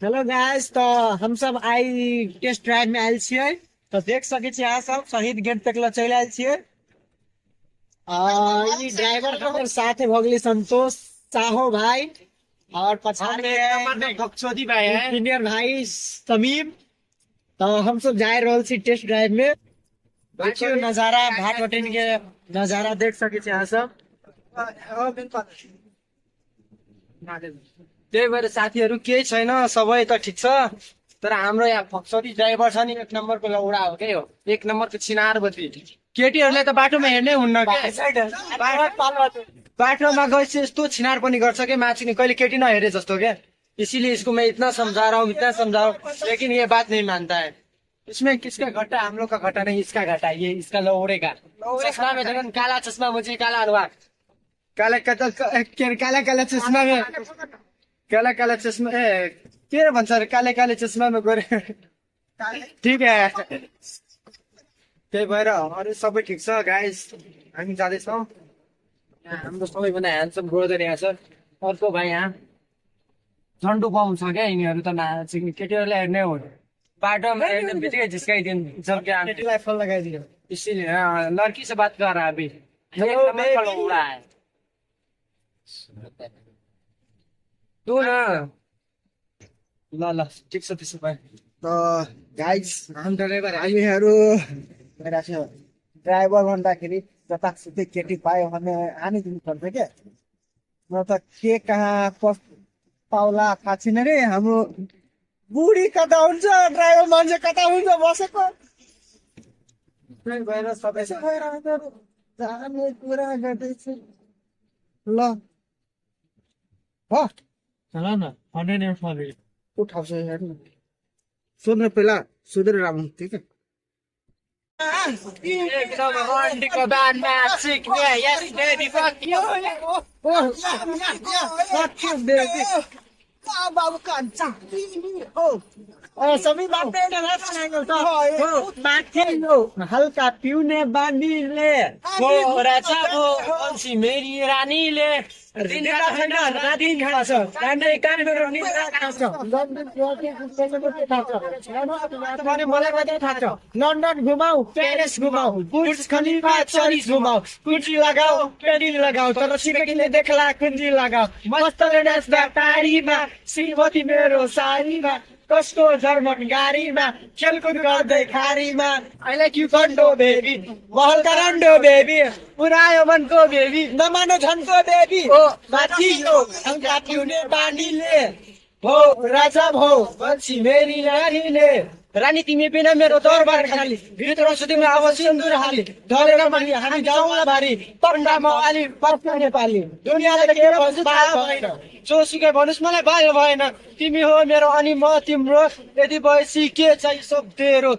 Hello guys, तो हम सब I test drive में आयल छियै। तो देख सके छी अहाँ सब शहीद गेट तक चल आयल छियै। ई ड्राइवर के साथ भ गेली संतोष साहो भाई और पछाड़ी भक्सोदी भाई है इंजीनियर भाई समीम। तो हम सब जा रहल छी टेस्ट ड्राइव में। देखियो नजारा, घाट वटेन के नजारा देख सके छी अहाँ सब। त्यही भएर साथीहरू केही छैन, सबै त ठिक छ। तर हाम्रो यहाँ भक्सोदी ड्राइभर छ नि, एक नम्बरको लौडा हो के हो, एक नम्बरको छिनारबती। केटीहरूले त बाटोमा हेर्नै हुन्न के, बाटोमा गएपछि यस्तो छिनार पनि गर्छ के, मान्छे नि कहिले केटी नहेरे जस्तो क्या। इसीलिए इसको मैं इतना समझा रहा हूँ, इतना समझा रहा हूँ, लेकिन ये बात नहीं मानता है। इसमें किसका घाटा, हम लोग का घाटा नहीं, इसका घाटा, ये इसका लौड़े का। चश्मा में देखो, काला चश्मा, मुझे काला अनुहार, काला काला चश्मा में, काला काला चश्मा के भन्छ अरे, काले काले चश्मा में गरे। ठिक है, त्यही भएर अरू सबै ठिक छ गाइस। हामी जाँदैछौँ। हाम्रो सबैभन्दा ह्यान्डसम ब्रदर यहाँ छ, अर्को भाइ यहाँ झन्डु पाउँछ क्या। यिनीहरू त केटीहरूले हेर्ने हो, बाटोमा हेर्ने बित्तिकै झिस्काइदिन्छ क्या, केटीलाई फल लगाइदियो। इसीलिए लड़की से बात कर रहा है अभी। तू न ल ल ठिक छ त्यसो भए। गाइस, हम ड्राइभर हामीहरू ड्राइभर भन्दाखेरि जतासुकै केटी पायो भने हानिदिनु पर्छ क्या। न त के कहाँ पाउला थाहा छैन रे। हाम्रो बुढी कता हुन्छ, ड्राइभर मान्छे कता हुन्छ बसेको। त्यही भएर सबै जाने कुरा गर्दैछु। ल हो चल न, 100 मा उठाउँछ हेर्नु। सोध्नु पहिला सोधेर राम्रो, ठिक है। एकदम रन्डीको बानमा सिक्ने, यस बेबी फक यू। बाबु कान्छा सबै हल्का पिउने बानीले मेरी रानीले लन्डन घुमाऊ, पेरिस घुमाऊ, बुर्ज खलिफा चरिस घुमाऊ, कुर्सी लगाऊ, पेरिस लगाऊ, तर छिमेकीले देख्ला कुन्जी लगाऊ। मस्तले नाच्दा टाढीमा, श्रीमती मेरो सारीमा, कसको जर्मन गाडीमा, खेलकुद गर्दै खारीमा। आई लाइक यु कन्डो बेबी, महलका रन्डो बेबी, पुरायो मनको बेबी, नमानो झनको बेबी। ओ माथि यो हल्का पिउने बानीले हो राजा भो बन्छी मेरी रानीले। रानी तिमी बिना मेरो दरबार खाली, भित्र सुतिमा अब सिन्दुर हाली, ढलेर मानी हामी जाउँला भारी, पण्डा मवाली पर्छ नेपाली। दुनियाँले के भन्छ थाहा भएन, जोसुकै भन्नुहोस् मलाई भयो भएन। तिमी हो मेरो अनि म तिम्रो, यदि भएपछि के चाहिँ सब तेरो।